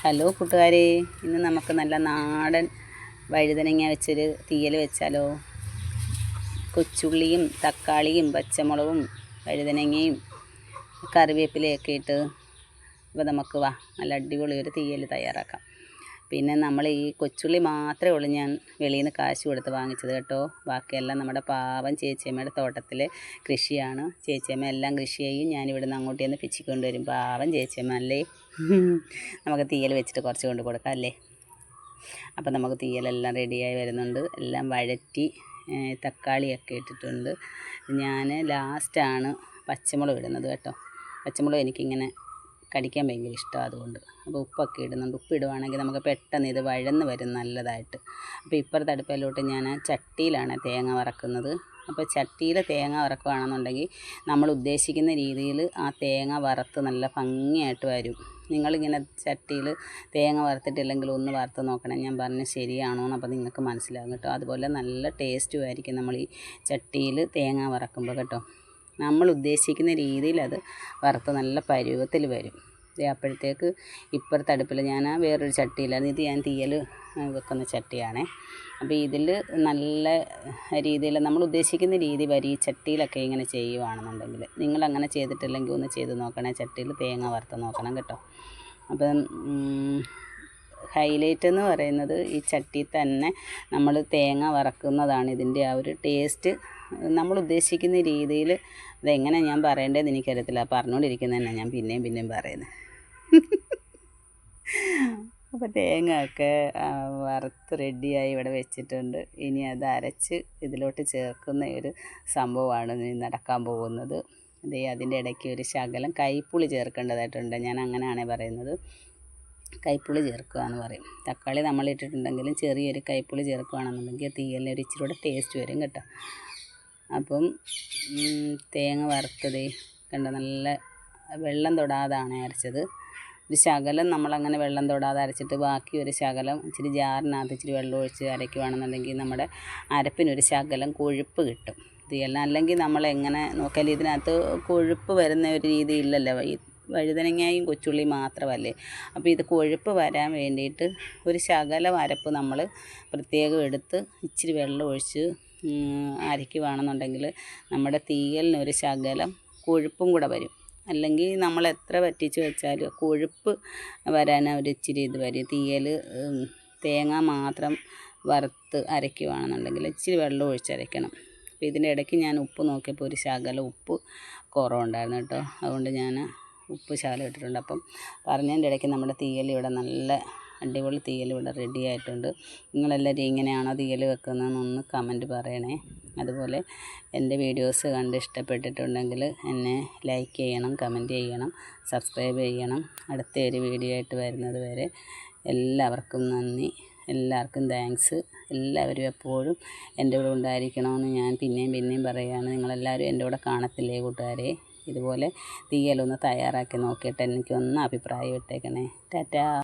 Hello കൂട്ടുകാരെ, ഇന്ന് നമുക്ക് നല്ല നാടൻ വഴുതനങ്ങ വെച്ചൊരു തീയൽ വെച്ചാലോ. കൊച്ചുള്ളിയും തക്കാളിയും പച്ചമുളകും വഴുതനങ്ങയും കറിവേപ്പിലയൊക്കെ ഇട്ട് ഇപ്പോൾ നമുക്ക് നല്ല അടിപൊളി ഒരു തീയൽ തയ്യാറാക്കാം. പിന്നെ നമ്മൾ ഈ കൊച്ചുള്ളി മാത്രമേ ഉള്ളൂ ഞാൻ വെളിയിൽ നിന്ന് കാശ് കൊടുത്ത് വാങ്ങിച്ചത് കേട്ടോ. ബാക്കിയെല്ലാം നമ്മുടെ പാവം ചേച്ചിയമ്മയുടെ തോട്ടത്തിലെ കൃഷിയാണ്. ചേച്ചിയമ്മ എല്ലാം കൃഷി ചെയ്യും. ഞാനിവിടെ നിന്ന് അങ്ങോട്ട് ചെന്ന് പിച്ചിക്കൊണ്ട് വരും. പാവം ചേച്ചിയമ്മ അല്ലേ. നമുക്ക് തീയൽ വെച്ചിട്ട് കുറച്ച് കൊണ്ട് കൊടുക്കാം അല്ലേ. അപ്പം നമുക്ക് തീയലെല്ലാം റെഡിയായി വരുന്നുണ്ട്. എല്ലാം വഴറ്റി തക്കാളിയൊക്കെ ഇട്ടിട്ടുണ്ട്. ഞാൻ ലാസ്റ്റാണ് പച്ചമുളക് ഇടുന്നത് കേട്ടോ. പച്ചമുളക് എനിക്കിങ്ങനെ കടിക്കാൻ ഭയങ്കര ഇഷ്ടമാണ്, അതുകൊണ്ട്. അപ്പോൾ ഉപ്പൊക്കെ ഇടുന്നുണ്ട്. ഉപ്പിടുവാണെങ്കിൽ നമുക്ക് പെട്ടെന്ന് ഇത് വഴന്ന് വരും നല്ലതായിട്ട്. അപ്പോൾ ഇപ്പുറത്തെ അടുപ്പിലോട്ട് ഞാൻ ചട്ടിയിലാണ് തേങ്ങ വറക്കുന്നത്. അപ്പോൾ ചട്ടിയിൽ തേങ്ങ വറക്കുകയാണെന്നുണ്ടെങ്കിൽ നമ്മൾ ഉദ്ദേശിക്കുന്ന രീതിയിൽ ആ തേങ്ങ വറുത്ത് നല്ല ഭംഗിയായിട്ട് വരും. നിങ്ങളിങ്ങനെ ചട്ടിയിൽ തേങ്ങ വറുത്തിട്ടില്ലെങ്കിൽ ഒന്ന് വറുത്ത് നോക്കണം, ഞാൻ പറഞ്ഞ ശരിയാണോ എന്ന്. അപ്പോൾ നിങ്ങൾക്ക് മനസ്സിലാകും കേട്ടോ. അതുപോലെ നല്ല ടേസ്റ്റും ആയിരിക്കും നമ്മൾ ഈ ചട്ടിയിൽ തേങ്ങ വറക്കുമ്പോൾ കേട്ടോ. നമ്മൾ ഉദ്ദേശിക്കുന്ന രീതിയിൽ അത് വറുത്ത് നല്ല പരുവത്തിൽ വരും. അപ്പോഴത്തേക്ക് ഇപ്പുറത്തെ അടുപ്പിൽ ഞാൻ വേറൊരു ചട്ടിയിലാണ്, ഇത് ഞാൻ തീയൽ വെക്കുന്ന ചട്ടിയാണേ. അപ്പോൾ ഇതിൽ നല്ല രീതിയിൽ നമ്മൾ ഉദ്ദേശിക്കുന്ന രീതി വരി ചട്ടിയിലൊക്കെ ഇങ്ങനെ ചെയ്യുവാണെന്നുണ്ടെങ്കിൽ, നിങ്ങളങ്ങനെ ചെയ്തിട്ടില്ലെങ്കിൽ ഒന്ന് ചെയ്ത് നോക്കണേ. ചട്ടിയിൽ തേങ്ങ വറുത്ത് നോക്കണം കേട്ടോ. അപ്പം ഹൈലൈറ്റ് എന്ന് പറയുന്നത് ഈ ചട്ടി തന്നെ നമ്മൾ തേങ്ങ വറക്കുന്നതാണ് ഇതിൻ്റെ ആ ഒരു ടേസ്റ്റ്. നമ്മൾ ഉദ്ദേശിക്കുന്ന രീതിയിൽ അതെങ്ങനെ ഞാൻ പറയേണ്ടതെന്ന് എനിക്കറിയത്തില്ല. പറഞ്ഞുകൊണ്ടിരിക്കുന്നത് തന്നെ ഞാൻ പിന്നെയും പറയുന്നത്. അപ്പോൾ തേങ്ങ ഒക്കെ വറുത്ത് റെഡിയായി ഇവിടെ വെച്ചിട്ടുണ്ട്. ഇനി അത് അരച്ച് ഇതിലോട്ട് ചേർക്കുന്ന ഒരു സംഭവമാണ് ഇനി നടക്കാൻ പോകുന്നത്. അതിൻ്റെ ഇടയ്ക്ക് ഒരു ശകലം കൈപ്പുളി ചേർക്കേണ്ടതായിട്ടുണ്ട്. ഞാൻ അങ്ങനെയാണ് പറയുന്നത്. കൈപ്പുളി ചേർക്കുക എന്ന് പറയും. തക്കാളി നമ്മൾ ഇട്ടിട്ടുണ്ടെങ്കിലും ചെറിയൊരു കൈപ്പുളി ചേർക്കുകയാണെന്നുണ്ടെങ്കിൽ തീയലിന് ഒരു ഇച്ചിരി കൂടെ ടേസ്റ്റ് വരും കേട്ടോ. അപ്പം തേങ്ങ വറുത്തത് കണ്ട നല്ല വെള്ളം തൊടാതാണ് അരച്ചത്. ഒരു ശകലം നമ്മളങ്ങനെ വെള്ളം തൊടാതെ അരച്ചിട്ട് ബാക്കി ഒരു ശകലം ഇച്ചിരി ജാറിനകത്ത് ഇച്ചിരി വെള്ളം ഒഴിച്ച് അരയ്ക്കുകയാണെന്നുണ്ടെങ്കിൽ നമ്മുടെ അരപ്പിനൊരു ശകലം കൊഴുപ്പ് കിട്ടും. തീയലിന് അല്ലെങ്കിൽ നമ്മളെങ്ങനെ നോക്കിയാലും ഇതിനകത്ത് കൊഴുപ്പ് വരുന്ന ഒരു രീതി ഇല്ലല്ലോ. ഈ വഴുതനങ്ങയും കൊച്ചുള്ളി മാത്രമല്ലേ. അപ്പോൾ ഇത് കൊഴുപ്പ് വരാൻ വേണ്ടിയിട്ട് ഒരു ശകലം അരപ്പ് നമ്മൾ പ്രത്യേകം എടുത്ത് ഇച്ചിരി വെള്ളം ഒഴിച്ച് അരയ്ക്കുകയാണെന്നുണ്ടെങ്കിൽ നമ്മുടെ തീയലിനൊരു ശകലം കൊഴുപ്പും കൂടെ വരും. അല്ലെങ്കിൽ നമ്മൾ എത്ര വറ്റിച്ച് വെച്ചാലും കൊഴുപ്പ് വരാൻ ഒരു ഇച്ചിരി ഇത് വരും. തീയൽ തേങ്ങ മാത്രം വറുത്ത് അരയ്ക്കുകയാണെന്നുണ്ടെങ്കിൽ ഇച്ചിരി വെള്ളം ഒഴിച്ചരയ്ക്കണം. അപ്പോൾ ഇതിൻ്റെ ഇടയ്ക്ക് ഞാൻ ഉപ്പ് നോക്കിയപ്പോൾ ഒരു ശകലം ഉപ്പ് കുറവുണ്ടായിരുന്നു കേട്ടോ. അതുകൊണ്ട് ഞാൻ ഉപ്പ് ശകലം ഇട്ടിട്ടുണ്ട്. അപ്പം പറഞ്ഞതിൻ്റെ ഇടയ്ക്ക് നമ്മുടെ തീയൽ ഇവിടെ നല്ല അടിപൊളി തീയൽ ഇവിടെ റെഡി ആയിട്ടുണ്ട്. നിങ്ങളെല്ലാവരും ഇങ്ങനെയാണോ തീയൽ വെക്കുന്നതെന്നൊന്ന് കമൻറ്റ് പറയണേ. അതുപോലെ എൻ്റെ വീഡിയോസ് കണ്ട് ഇഷ്ടപ്പെട്ടിട്ടുണ്ടെങ്കിൽ എന്നെ ലൈക്ക് ചെയ്യണം, കമൻറ്റ് ചെയ്യണം, സബ്സ്ക്രൈബ് ചെയ്യണം. അടുത്ത ഒരു വീഡിയോ ആയിട്ട് വരുന്നത് വരെ എല്ലാവർക്കും നന്ദി, എല്ലാവർക്കും താങ്ക്സ്. എല്ലാവരും എപ്പോഴും എൻ്റെ കൂടെ ഉണ്ടായിരിക്കണമെന്ന് ഞാൻ പിന്നെയും പറയുകയാണ്. നിങ്ങളെല്ലാവരും എൻ്റെ കൂടെ കാണത്തില്ലേ കൂട്ടുകാരെ. ഇതുപോലെ തീയലൊന്ന് തയ്യാറാക്കി നോക്കിയിട്ട് എനിക്കൊന്ന് അഭിപ്രായം ഇട്ടേക്കണേ. ടാറ്റാ.